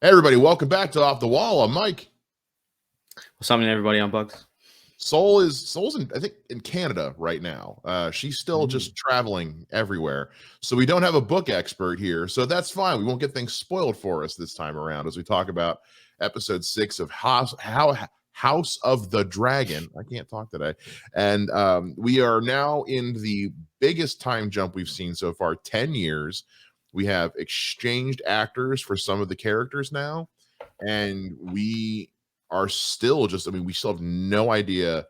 Hey everybody, welcome back to Off the Wall. I'm Mike. What's happening, everybody? On Bogz. Soul's in, I think, in Canada right now. She's still just traveling everywhere, so we don't have a book expert here. So that's fine. We won't get things spoiled for us this time around as we talk about episode 6 of House of the Dragon. I can't talk today, and we are now in the biggest time jump we've seen so far. 10 years. We have exchanged actors for some of the characters now, and we are still just, I mean, we still have no idea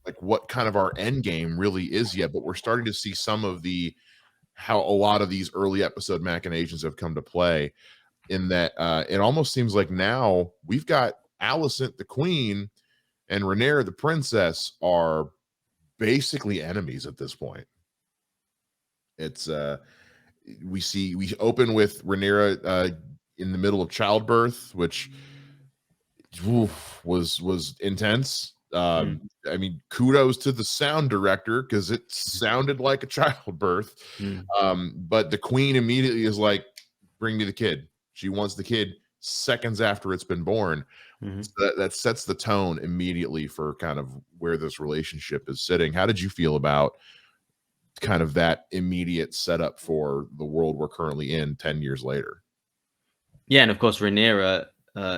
like what kind of our end game really is yet, but we're starting to see some of the how a lot of these early episode machinations have come to play in that it almost seems like now we've got Alicent the queen and Rhaenyra the princess are basically enemies at this point. It's we open with Rhaenyra in the middle of childbirth, which was intense. I mean, kudos to the sound director because it sounded like a childbirth. But the queen immediately is like, "Bring me the kid." She wants the kid seconds after it's been born. So that sets the tone immediately for kind of where this relationship is sitting. How did you feel about kind of that immediate setup for the world we're currently in 10 years later? Yeah, and of course, Rhaenyra,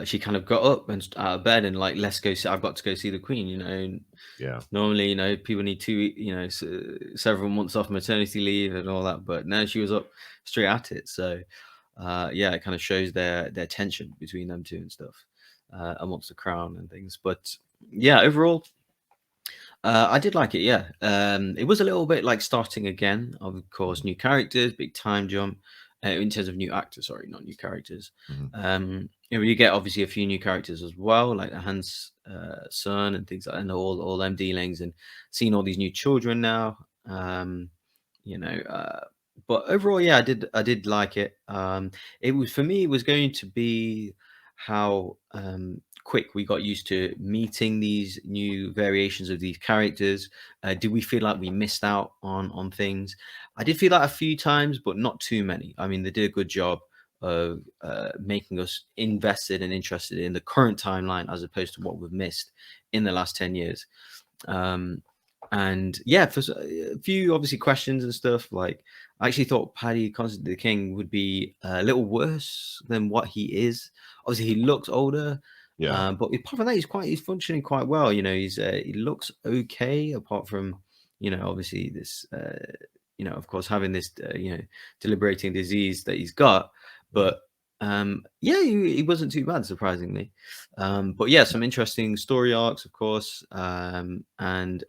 she kind of got up and out of bed and like, let's go. I've got to go see the queen. Yeah. Normally, people need several months off maternity leave and all that, but no, she was up straight at it. So, yeah, it kind of shows their tension between them two and stuff amongst the crown and things. But yeah, overall, I did like it. Yeah, it was a little bit like starting again. Of course, new characters, big time jump in terms of new actors. Sorry, not new characters. You get obviously a few new characters as well, like the Hans son and things like that, and all them dealings, and seeing all these new children now. You know, but overall, yeah, I did like it. It was for me. It was going to be how quick we got used to meeting these new variations of these characters. Did we feel like we missed out on things? I did feel that a few times, but not too many. I mean, they did a good job of making us invested and interested in the current timeline as opposed to what we've missed in the last 10 years. And yeah, for a few obviously questions and stuff, like I actually thought Paddy Constantine the King would be a little worse than what he is. Obviously, he looks older, but apart from that, he's functioning quite well. He looks okay. Apart from obviously this of course having this deliberating disease that he's got, but yeah, he wasn't too bad, surprisingly. But yeah, some interesting story arcs, of course, and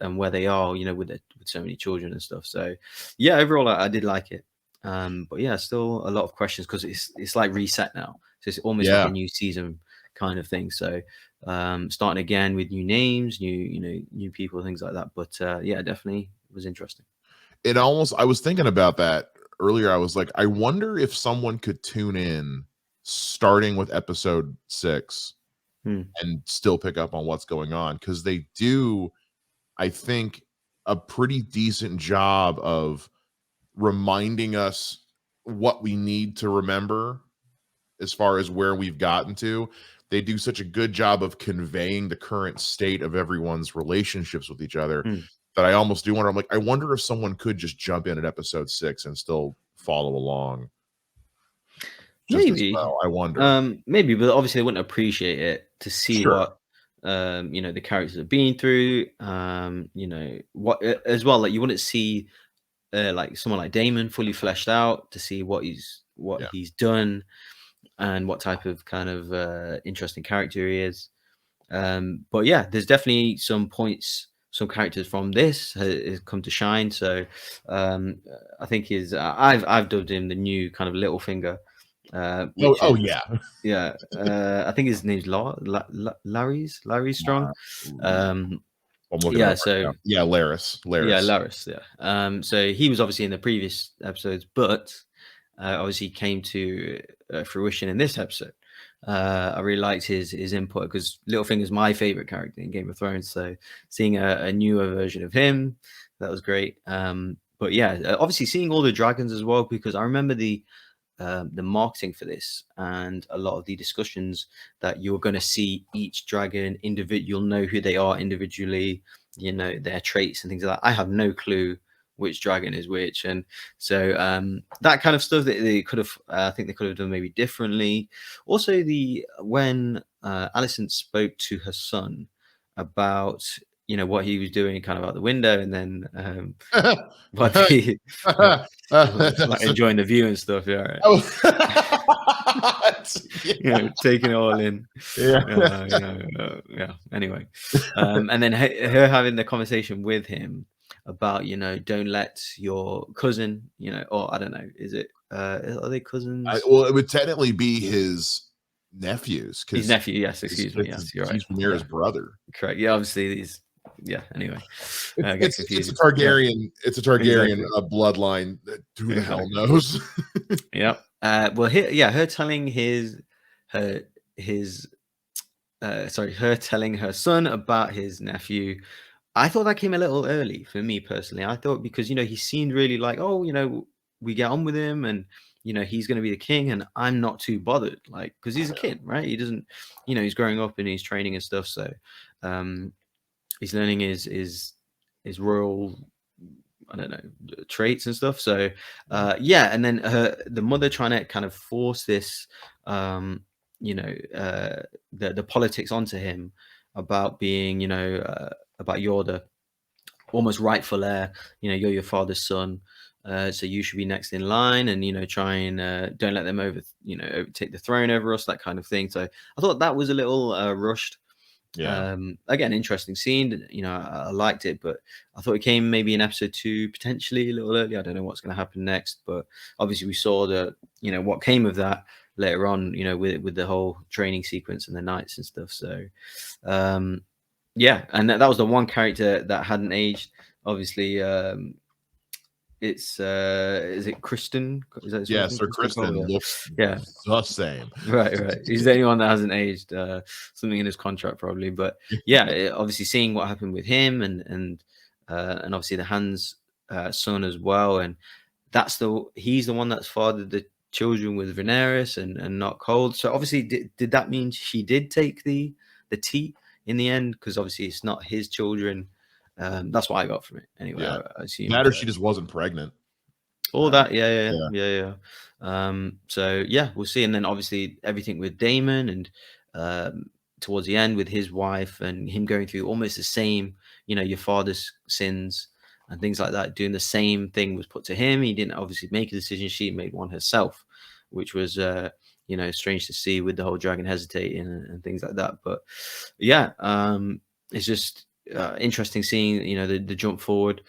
where they are, with so many children and stuff. So yeah, overall, I did like it. But yeah, still a lot of questions because it's like reset now. So it's almost like a new season kind of thing. So starting again with new names, new people, things like that. But yeah, definitely was interesting. I was thinking about that earlier. I was like, I wonder if someone could tune in starting with episode 6 and still pick up on what's going on, because they do, I think, a pretty decent job of reminding us what we need to remember as far as where we've gotten to. They do such a good job of conveying the current state of everyone's relationships with each other that I almost do wonder. I'm like, I wonder if someone could just jump in at episode 6 and still follow along just as Maybe, well. I wonder. maybe, but obviously they wouldn't appreciate it to see what the characters have been through. What as well, like you wouldn't see like someone like Damon fully fleshed out to see what he's done and what type of kind of interesting character he is. But yeah, there's definitely some points, some characters from this has come to shine. So I think I've dubbed him the new kind of Littlefinger. Which is, yeah. yeah. I think his name's Larry Strong. I'm looking Yeah. at So yeah, Laris. yeah, Laris. Yeah. So he was obviously in the previous episodes, but obviously came to fruition in this episode. I really liked his input because Littlefinger's my favorite character in Game of Thrones. So seeing a newer version of him, that was great. But yeah, obviously seeing all the dragons as well, because I remember the the marketing for this and a lot of the discussions that you're going to see each dragon individual. You'll know who they are individually, you know, their traits and things like that. I have no clue which dragon is which, and so that kind of stuff that they could have, I think they could have done maybe differently. Also, the when Alicent spoke to her son about, you know, what he was doing kind of out the window, and then what he like That's enjoying the view and stuff. Yeah, right. oh. You know, taking it all in. Yeah. Yeah. Anyway, and then her having the conversation with him about, you know, don't let your cousin, you know, or I don't know, is it are they cousins? Well, it would technically be his nephews His because nephew, yes, excuse me, yes, you're right. he's Rhaenyra's Yeah, brother. correct. Yeah, obviously these. Yeah. Anyway, I get It's confused. a Targaryen. Yeah, It's a Targaryen exactly. bloodline. Who the hell Exactly. knows? Yeah. Well, her telling her his sorry, her telling her son about his nephew. I thought that came a little early for me personally. I thought because, you know, he seemed really like, oh, you know, we get on with him and, you know, he's going to be the king and I'm not too bothered, like, because he's a kid, right? He doesn't, you know, he's growing up and he's training and stuff. So um, he's learning his royal, I don't know, traits and stuff. So yeah, and then the mother trying to kind of force this, you know, the politics onto him about being, you know, about you're the almost rightful heir. You know, you're your father's son, so you should be next in line, and, you know, try and don't let them overtake the throne over us, that kind of thing. So I thought that was a little rushed. Yeah. Again, interesting scene. You know, I liked it, but I thought it came maybe in episode 2, potentially a little early. I don't know what's going to happen next, but obviously we saw the, you know, what came of that later on, you know, with the whole training sequence and the knights and stuff. So yeah, and that was the one character that hadn't aged. Obviously, it's is it Kristen? Is that his Yeah, first name? Sir Kristen Cole? Kristen looks Yeah. the same. Right. He's the only one that hasn't aged. Something in his contract probably, but yeah, obviously seeing what happened with him and obviously the Hans son as well, and he's the one that's fathered the children with Rhaenyra and not Cold. So obviously, did that mean she did take the tea in the end? Because obviously it's not his children. That's what I got from it. Anyway, Yeah. I assume That or so. she just wasn't pregnant. All that, Yeah. yeah. So yeah, we'll see. And then obviously everything with Damon and towards the end with his wife and him going through almost the same, you know, your father's sins and things like that, doing the same thing was put to him. He didn't obviously make a decision, she made one herself, which was you know, strange to see with the whole dragon hesitating and things like that. But yeah, it's just interesting seeing, you know, the jump forward.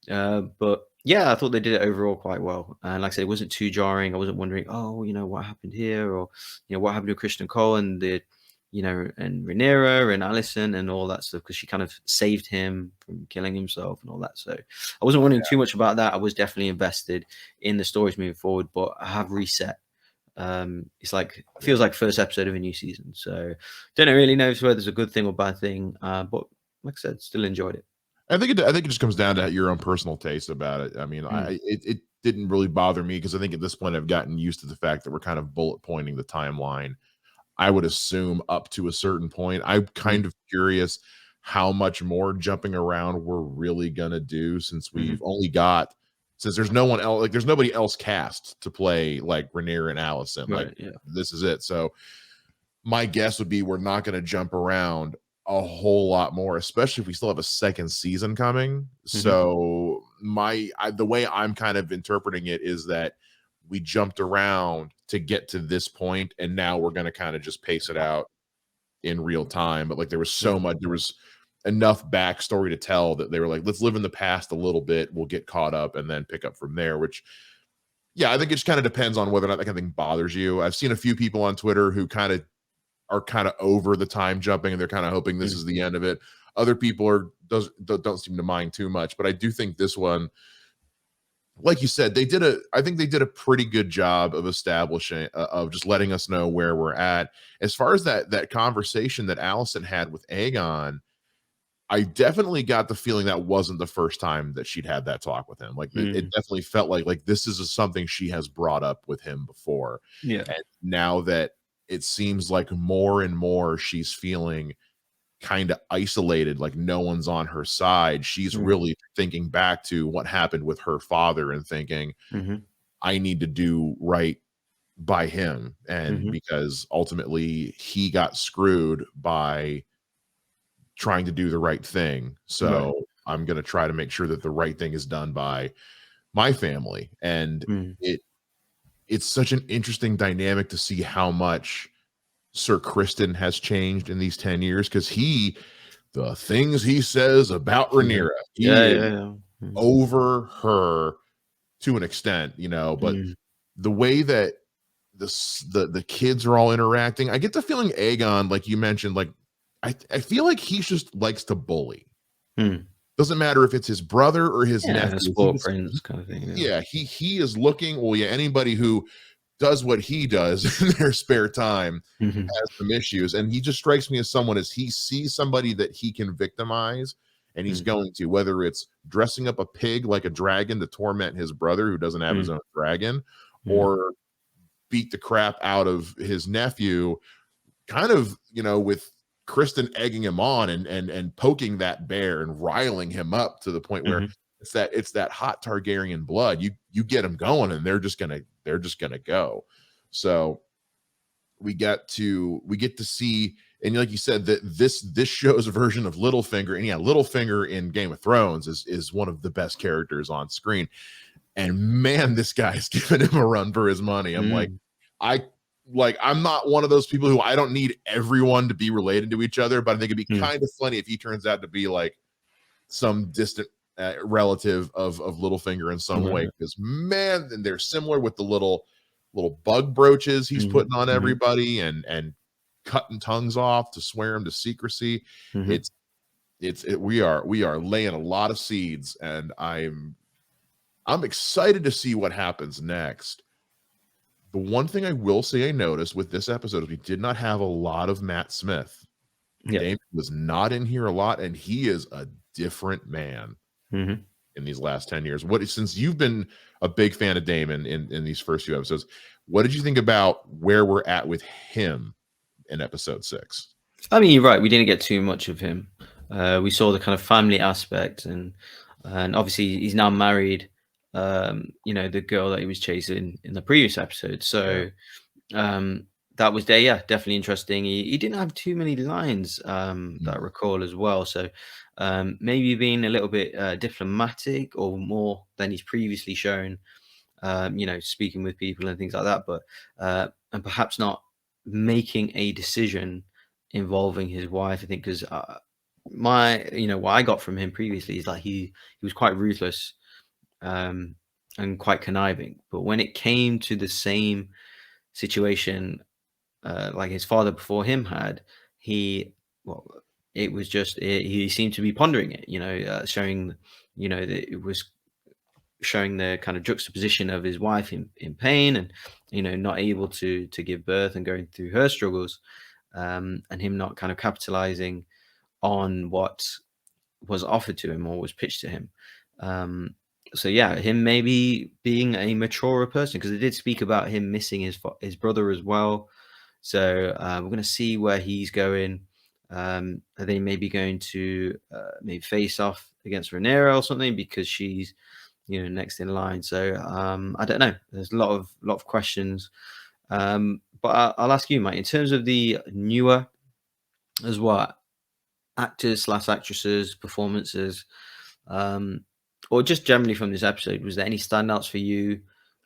But yeah, I thought they did it overall quite well. And like I said, it wasn't too jarring. I wasn't wondering, oh, you know, what happened here, or, you know, what happened to Christian Cole and you know, and Rhaenyra and Allison and all that stuff, because she kind of saved him from killing himself and all that. So I wasn't wondering too much about that. I was definitely invested in the stories moving forward, but I have reset. It's like, feels like first episode of a new season. So don't really know whether it's a good thing or bad thing. But like I said, still enjoyed it. I think it just comes down to your own personal taste about it. I mean, it didn't really bother me because I think at this point I've gotten used to the fact that we're kind of bullet pointing the timeline. I would assume up to a certain point. I'm kind of curious how much more jumping around we're really gonna do since there's no one else, like there's nobody else cast to play like Rhaenyra and Allison. Like Right, yeah. this is it. So my guess would be we're not gonna jump around a whole lot more, especially if we still have a second season coming. So the way I'm kind of interpreting it is that we jumped around to get to this point, and now we're going to kind of just pace it out in real time. But like there was enough backstory to tell that they were like, let's live in the past a little bit, we'll get caught up and then pick up from there. Which, yeah, I think it just kind of depends on whether or not that kind of thing bothers you. I've seen a few people on Twitter who are kind of over the time jumping and they're kind of hoping this is the end of it. Other people don't seem to mind too much, but I do think this one, like you said, I think they did a pretty good job of establishing of just letting us know where we're at. As far as that conversation that Allison had with Aegon, I definitely got the feeling that wasn't the first time that she'd had that talk with him. Like it Mm, definitely felt like this is something she has brought up with him before. yeah. And now that it seems like more and more she's feeling kind of isolated, like no one's on her side, she's Mm, really thinking back to what happened with her father and thinking, mhm, I need to do right by him. And mhm. because ultimately he got screwed by trying to do the right thing. Right. So I'm going to try to make sure that the right thing is done by my family. And Mm, it's such an interesting dynamic to see how much Sir Kristen has changed in these 10 years, because the things he says about yeah. Rhaenyra, he Yeah, is yeah, yeah. Mm, over her to an extent, but mm, the way that the kids are all interacting, I get the feeling Aegon, like you mentioned, like I feel like he just likes to bully. mm. Doesn't matter if it's his brother or his Yeah, nephew. He sport just prince kind of thing, yeah. yeah, he is looking, well, yeah, anybody who does what he does in their spare time Mhm, has some issues, and he just strikes me as someone, as he sees somebody that he can victimize, and he's mm, going to, whether it's dressing up a pig like a dragon to torment his brother who doesn't have his mm, own dragon, mm, or beat the crap out of his nephew, kind of, with Kristen egging him on and poking that bear and riling him up to the point where mhm, it's that hot Targaryen blood. You get them going, and they're just gonna go. So we get to see, and like you said, that this show's version of Littlefinger, and yeah, Littlefinger in Game of Thrones is one of the best characters on screen. And man, this guy's giving him a run for his money. I'm like, mm, I I'm not one of those people who, I don't need everyone to be related to each other, but I think it'd be mm, kind of funny if he turns out to be like some distant relative of Littlefinger in some way. right. Because man, and they're similar with the little bug brooches he's Mhm, putting on mhm, everybody, and cutting tongues off to swear him to secrecy. mhm, It's we are laying a lot of seeds, and I'm excited to see what happens next. The one thing I will say I noticed with this episode is we did not have a lot of Matt Smith. yeah, Damon was not in here a lot, and he is a different man mhm. in these last 10 years. Since you've been a big fan of Damon in these first few episodes, what did you think about where we're at with him in episode 6? I mean, you're right, we didn't get too much of him. We saw the kind of family aspect, and obviously he's now married, the girl that he was chasing in the previous episode. Yeah. So, um, that was there, yeah, definitely interesting. He didn't have too many lines, that I Mm. recall as well. So, maybe being a little bit, diplomatic or more than he's previously shown, speaking with people and things like that, but and perhaps not making a decision involving his wife. I think because what I got from him previously is that he was quite ruthless, um, and quite conniving. But when it came to the same situation, like his father before him had, he well, it was just he seemed to be pondering it. Showing that it was showing the kind of juxtaposition of his wife in pain and not able to give birth and going through her struggles, and him not kind of capitalizing on what was offered to him or was pitched to him. So yeah, him maybe being a maturer person, because they did speak about him missing his brother as well. So we're going to see where he's going. Are they maybe going to maybe face off against Rhaenyra or something because she's next in line? So I don't know. There's a lot of questions. But I'll ask you, Mike, in terms of the newer as well, actors slash actresses performances, um, or just generally from this episode, was there any standouts for you?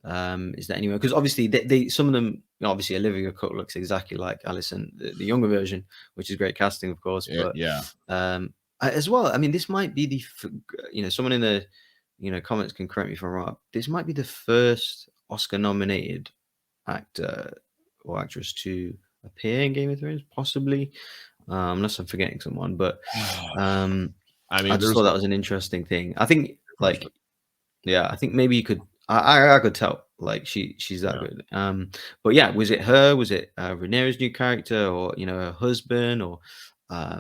Is there anywhere? Because obviously, they some of them, obviously, Olivia Cook looks exactly like Alison, the younger version, which is great casting, of course. Yeah, But yeah. as well, I mean, this might be someone in the comments can correct me if I'm wrong. This might be the first Oscar nominated actor or actress to appear in Game of Thrones, possibly, unless I'm forgetting someone. But um, I I mean, just there's thought that was an interesting thing. I think, question. like, yeah, I think maybe you could. I could tell, like, she's that Yeah. good. But yeah, was it her? Was it Rhaenyra's new character, or her husband, or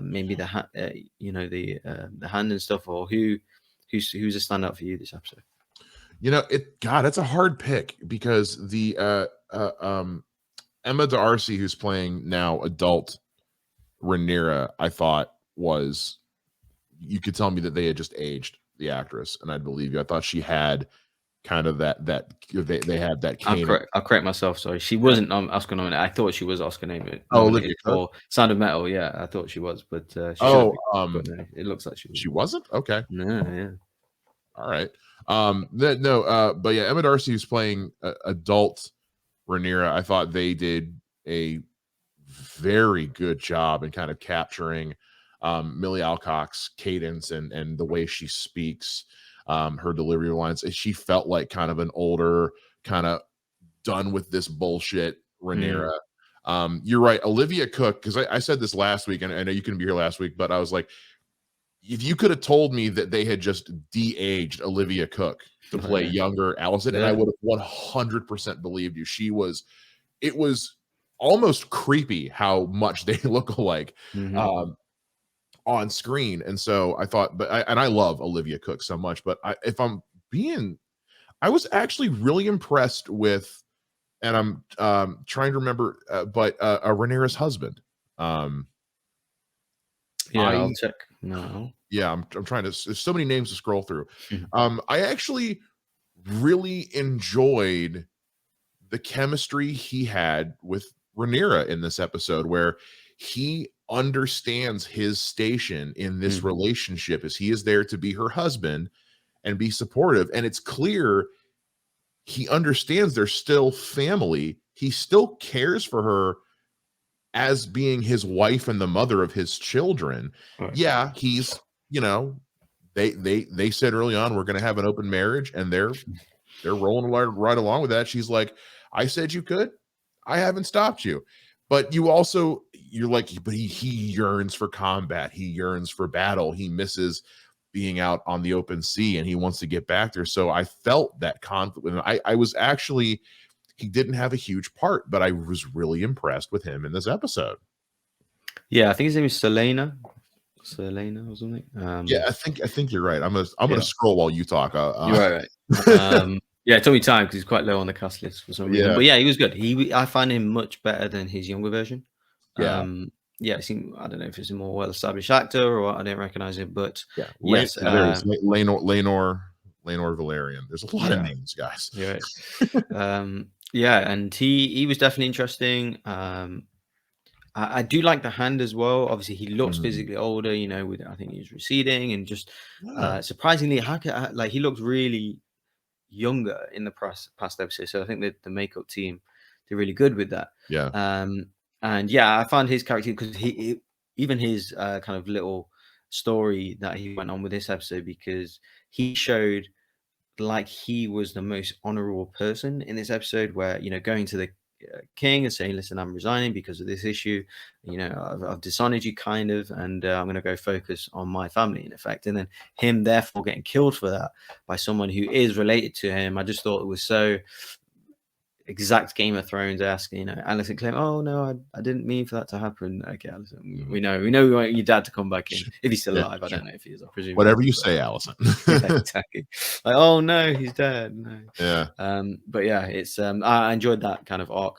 maybe the hand and stuff, or who's a standout for you this episode? God, that's a hard pick because the Emma D'Arcy, who's playing now adult Rhaenyra, I thought you could tell me that they had just aged the actress, and I'd believe you. I thought she had kind of that they had that Kanan. I'll correct myself. Sorry, she wasn't Oscar nominated. I thought she was Oscar nominated Olivia Cook? for Sound of Metal. Yeah, I thought she was, but she Oh, but no, it looks like she was. she wasn't? Okay. No, yeah. All right. But yeah, Emma D'Arcy, who's playing adult Rhaenyra, I thought they did a very good job in kind of capturing Millie Alcock's cadence and the way she speaks, her delivery lines. She felt like kind of an older, kind of done with this bullshit Rhaenyra. You're right, Olivia Cook, because I said this last week, and I know you couldn't be here last week, but I was like, if you could have told me that they had just de-aged Olivia Cook to play younger Alicent, and I would have 100% believed you. It was almost creepy how much they look alike on screen. And so I thought, and I love Olivia Cook so much, but I was actually really impressed with, and I'm trying to remember, but Rhaenyra's husband. I'll check now. Yeah, I'm trying to. There's so many names to scroll through. I actually really enjoyed the chemistry he had with Rhaenyra in this episode, where he understands his station in this relationship, as he is there to be her husband and be supportive. And it's clear he understands they're still family. He still cares for her as being his wife and the mother of his children. Right. Yeah, he's, they said early on, we're going to have an open marriage, and they're rolling right along with that. She's like, I said you could. I haven't stopped you. But you're like, but he yearns for combat. He yearns for battle. He misses being out on the open sea, and he wants to get back there. So I felt that conflict with him. I was actually, he didn't have a huge part, but I was really impressed with him in this episode. Yeah, I think his name is Selena or something. Yeah, I think you're right. I'm gonna scroll while you talk. You're right. Yeah, it took me time because he's quite low on the cast list for some reason. But yeah, he was good. I find him much better than his younger version. Yeah, I don't know if it's a more well-established actor or I don't recognize it, but yes, Laenor Valerian. There's a lot of names, guys. Yeah, and he was definitely interesting. I do like the hand as well. Obviously, he looks physically older. I think he's receding, and just surprisingly, he looks really younger in the past episode. So I think that the makeup team did really good with that. Yeah. And I found his character, because even his kind of little story that he went on with this episode, because he showed like he was the most honorable person in this episode, where going to the king and saying, listen, I'm resigning because of this issue, I've dishonored you kind of, and I'm going to go focus on my family in effect. And then him therefore getting killed for that by someone who is related to him, I just thought it was so exact Game of Thrones-esque. Alicent claim, oh no, I didn't mean for that to happen. Okay, Alicent, we know we want your dad to come back in if he's still alive. I don't know if he is. I presume whatever you say, Alicent. Exactly. Like, oh no, he's dead. No. Yeah. But yeah, it's I enjoyed that kind of arc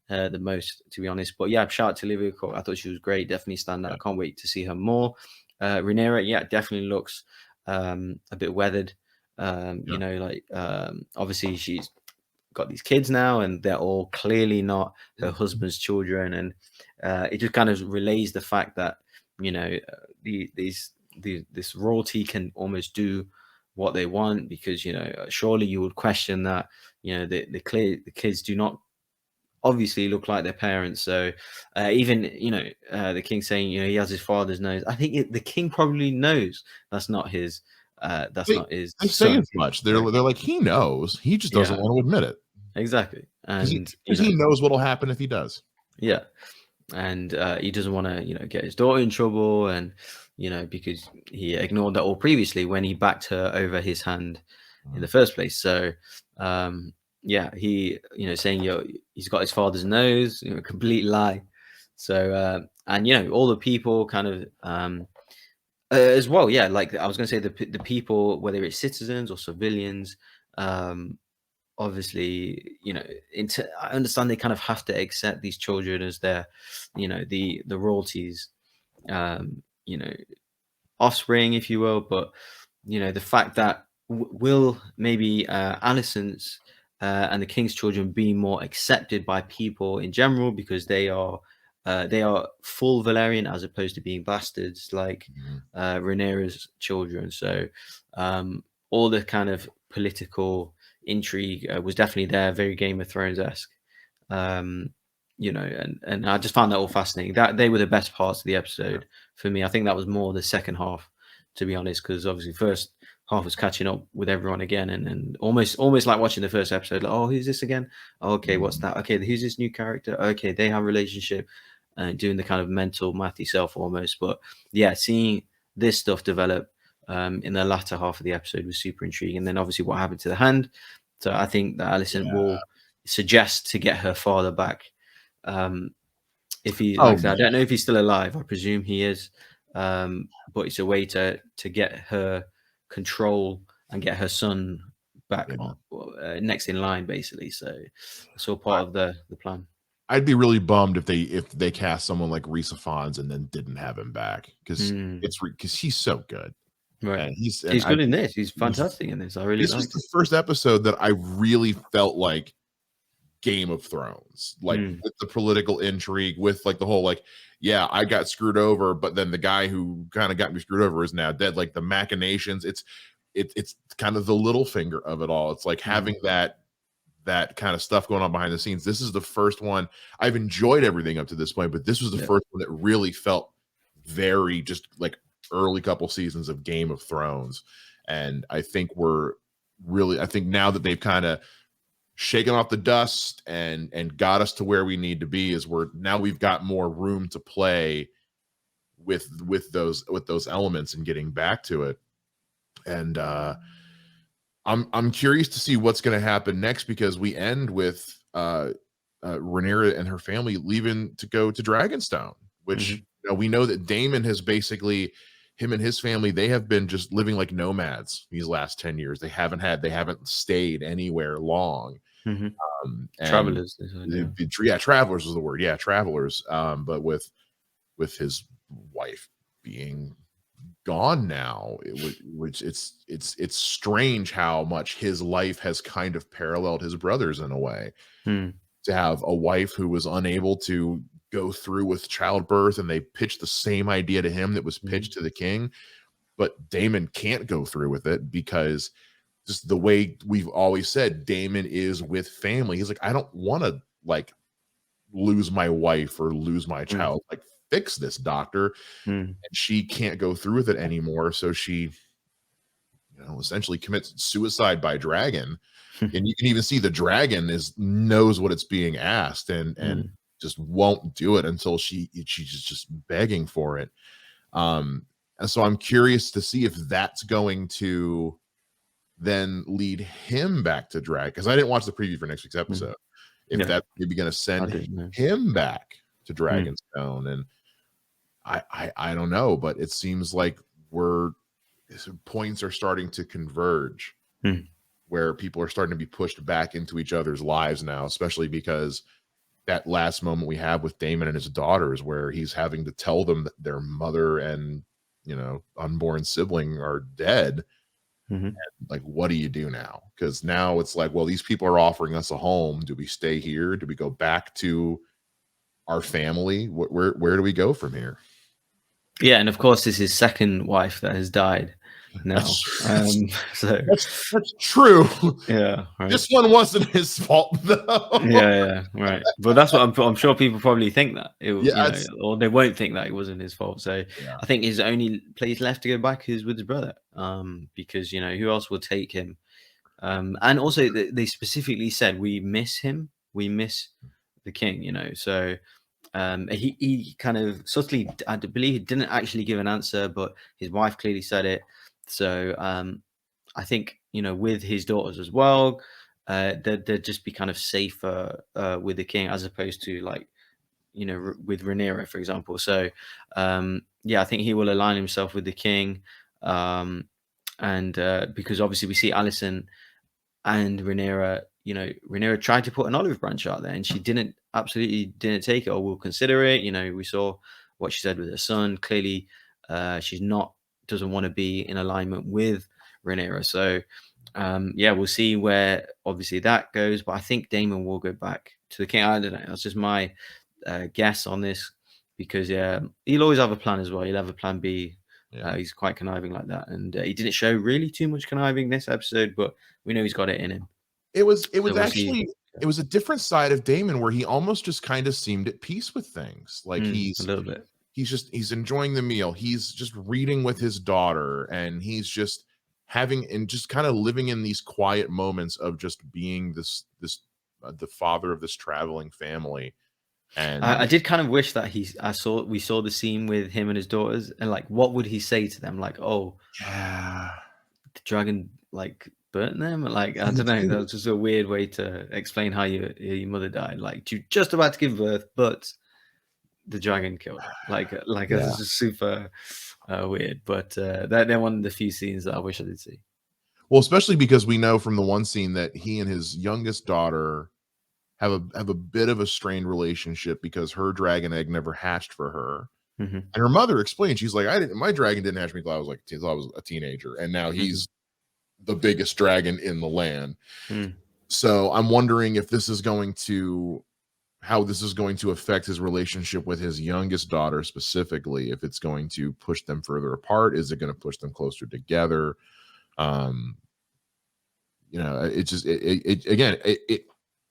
the most, to be honest. But yeah, shout out to Olivia Cook. I thought she was great. Definitely stand out. I can't wait to see her more. Rhaenyra, definitely looks a bit weathered. Obviously she's got these kids now, and they're all clearly not her husband's children, and it just kind of relays the fact that this royalty can almost do what they want, because surely you would question that the kids do not obviously look like their parents. So even the king saying he has his father's nose, I think the king probably knows that's not his not his they say as much. They're like, he knows, he just doesn't want to admit it. Exactly. And he knows what'll happen if he does. Yeah. And he doesn't want to get his daughter in trouble, and because he ignored that all previously when he backed her over his hand in the first place. So he saying he's got his father's nose, complete lie. So and all the people kind of as well, yeah. Like I was going to say, the people, whether it's citizens or civilians, um, obviously, I understand they kind of have to accept these children as their, the royalties, um, you know, offspring, if you will. But the fact that will maybe Alicent's and the king's children be more accepted by people in general because they are full Valerian as opposed to being bastards like Mhm. Rhaenyra's children. So all the kind of political intrigue was definitely there, very Game of Thrones esque. Um, and I just found that all fascinating. That they were the best parts of the Yeah. episode for me. I think that was more the second half, to be honest, because obviously first half was catching up with everyone again, and almost like watching the first episode. Like, oh, who's this again? Oh, okay, what's Mhm. that? Okay, who's this new character? Okay, they have a relationship, and doing the kind of mental math yourself almost. But yeah, seeing this stuff develop in the latter half of the episode was super intriguing. And then obviously what happened to the hand. So I think that Alicent Yeah. will suggest to get her father back. Um, if he, Oh like I said, I yeah. don't know if he's still alive. I presume he is. But it's a way to get her control and get her son back Yeah. next in line, basically. So it's all part of the plan. I'd be really bummed if they cast someone like Risa Fons and then didn't have him back because Mm, because he's so good right. and He's good in this. He's fantastic in this. I really this was liked the it. first episode that I really felt like Game of Thrones, like Mm, with the political intrigue, with like the whole like, yeah, I got screwed over, but then the guy who kind of got me screwed over is now dead. Like the machinations, it's kind of the little finger of it all. It's like mm, having that kind of stuff going on behind the scenes. This is the first one. I've enjoyed everything up to this point, but this was the yeah. first one that really felt very just like early couple seasons of Game of Thrones. And I think now that they've kind of shaken off the dust and got us to where we need to be is we've got more room to play with those elements and getting back to it. And I'm curious to see what's going to happen next because we end with Rhaenyra and her family leaving to go to Dragonstone, which Hmm. we know that Daemon has basically him and his family they have been just living like nomads these last 10 years. They haven't stayed anywhere long. Hmm. And Travelers, they said, yeah. yeah, travelers was the word. Yeah, travelers. But with his wife being gone now, which it's strange how much his life has kind of paralleled his brother's in a way. Mm, To have a wife who was unable to go through with childbirth, and they pitched the same idea to him that was mhm, pitched to the king, but Damon can't go through with it because just the way we've always said Damon is with family. He's like, I don't want to like lose my wife or lose my mm, child. Like, fix this, doctor. mm, And she can't go through with it anymore. So she, essentially commits suicide by dragon. And you can even see the dragon knows what it's being asked and mm, just won't do it until she's just begging for it. Um, and so I'm curious to see if that's going to then lead him back to drag because I didn't watch the preview for next week's mm. episode. If Yeah, that's maybe going to I send didn't know. him back to Mm, Dragonstone, and I don't know, but it seems like points are starting to converge mm, where people are starting to be pushed back into each other's lives now, especially because that last moment we have with Damon and his daughters, where he's having to tell them that their mother and unborn sibling are dead. mhm. Like, what do you do now? Because now it's like, well, these people are offering us a home. Do we stay here? Do we go back to our family? Where do we go from here? Yeah, and of course, it's his second wife that has died now. That's So that's true. yeah, right. This one wasn't his fault though. Yeah, yeah, right. But that's what I'm sure people probably think that Yeah, it's or they won't think that it wasn't his fault. So yeah. I think his only place left to go back is with his brother, because who else will take him? And also they specifically said we miss him, we miss the king. So he kind of subtly, I believe, he didn't actually give an answer, but his wife clearly said it. So I think with his daughters as well, they'd just be kind of safer with the king as opposed to like with Rhaenyra, for example. So yeah, I think he will align himself with the king, and because obviously we see Alicent and Rhaenyra. Rhaenyra tried to put an olive branch out there, and she absolutely didn't take it, or will consider it. We saw what she said with her son. Clearly, she's doesn't want to be in alignment with Rhaenyra. So yeah, we'll see where obviously that goes. But I think Daemon will go back to the king. I don't know. That's just my guess on this, because yeah, he'll always have a plan as well. He'll have a plan B. Yeah. He's quite conniving like that, and he didn't show really too much conniving this episode, but we know he's got it in him. It was So we'll actually see. it was a different side of Damon where he almost just kind of seemed at peace with things. Like a little bit. he's enjoying the meal. He's just reading with his daughter, and he's just just kind of living in these quiet moments of just being the father of this traveling family. And I did kind of wish that we saw the scene with him and his daughters, and like, what would he say to them? Like, oh, yeah, the dragon like burnt them. Like, I don't know. That was just a weird way to explain how your mother died. Like, you're just about to give birth, but the dragon killed her. Like Yeah. It's just super weird. But they're one of the few scenes that I wish I did see. Well, especially because we know from the one scene that he and his youngest daughter have a bit of a strained relationship because her dragon egg never hatched for her. Mm-hmm. And her mother explained, she's like, my dragon didn't hatch me until I was a teenager, and now he's the biggest dragon in the land. So I'm wondering if how this is going to affect his relationship with his youngest daughter specifically. If it's going to push them further apart, is it going to push them closer together?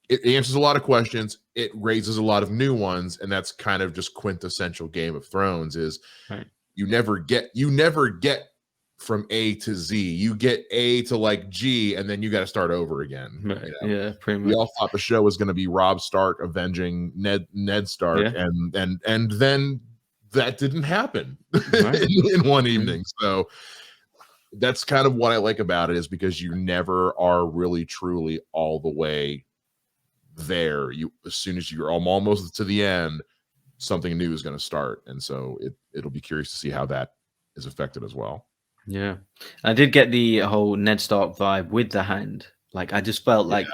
It answers a lot of questions. It raises a lot of new ones, and that's kind of just quintessential Game of Thrones. Is right. You never get from A to Z. You get A to like G, and then you got to start over again. Right. Yeah, pretty much. We all thought the show was going to be Robb Stark avenging Ned Stark, and then that didn't happen in one evening. So that's kind of what I like about it, is because you never are really truly all the way there. As soon as you're almost to the end, something new is going to start, and so it'll be curious to see how that is affected as well. Yeah, I did get the whole Ned Stark vibe with the hand. Like, I just felt like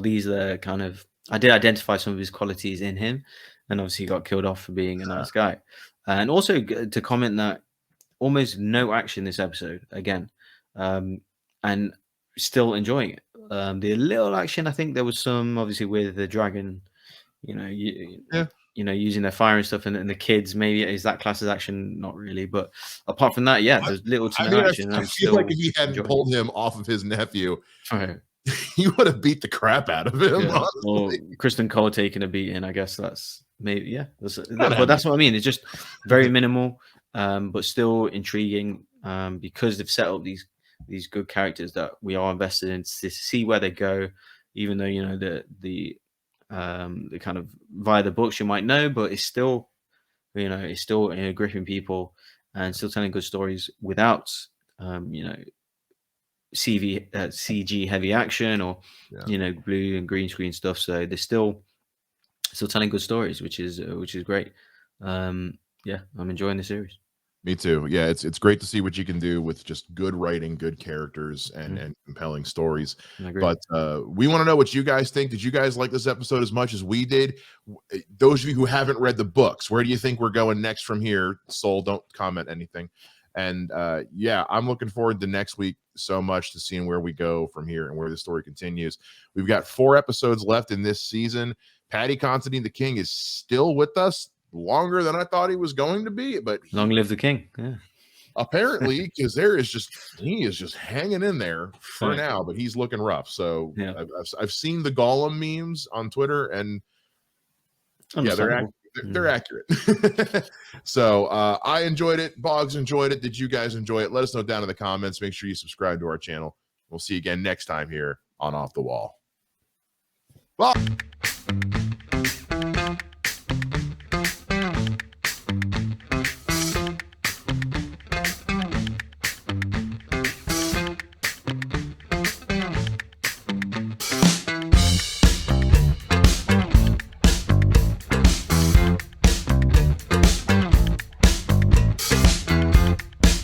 these are kind of, I did identify some of his qualities in him, and obviously he got killed off for being a nice guy. And also to comment that almost no action this episode again, and still enjoying it. The little action, I think there was some obviously with the dragon, using their fire and stuff, and the kids. Maybe is that class as action? Not really, but apart from that, yeah, there's little to no action. I feel like if he hadn't pulled him off of his nephew, he would have beat the crap out of him. Yeah. Or Kristen Cole taking a beating. I guess that's maybe but that's what I mean. It's just very minimal, but still intriguing, because they've set up these good characters that we are invested in to see where they go, even though the kind of via the books you might know, but it's still gripping people and still telling good stories without CG heavy action or blue and green screen stuff. So they're still telling good stories, which is great. I'm enjoying the series. Me too. Yeah, it's great to see what you can do with just good writing, good characters, and compelling stories. But we want to know what you guys think. Did you guys like this episode as much as we did? Those of you who haven't read the books, where do you think we're going next from here? Soul, don't comment anything. And I'm looking forward to next week so much, to seeing where we go from here and where the story continues. We've got 4 episodes left in this season. Paddy Considine the King is still with us longer than I thought he was going to be, but long live the king. Yeah, apparently, because he is just hanging in there for now, but he's looking rough. So I've seen the Gollum memes on Twitter, and they're accurate. So I enjoyed it. Bogz enjoyed it. Did you guys enjoy it? Let us know down in the comments. Make sure you subscribe to our channel. We'll see you again next time here on Off the Wall. Bye.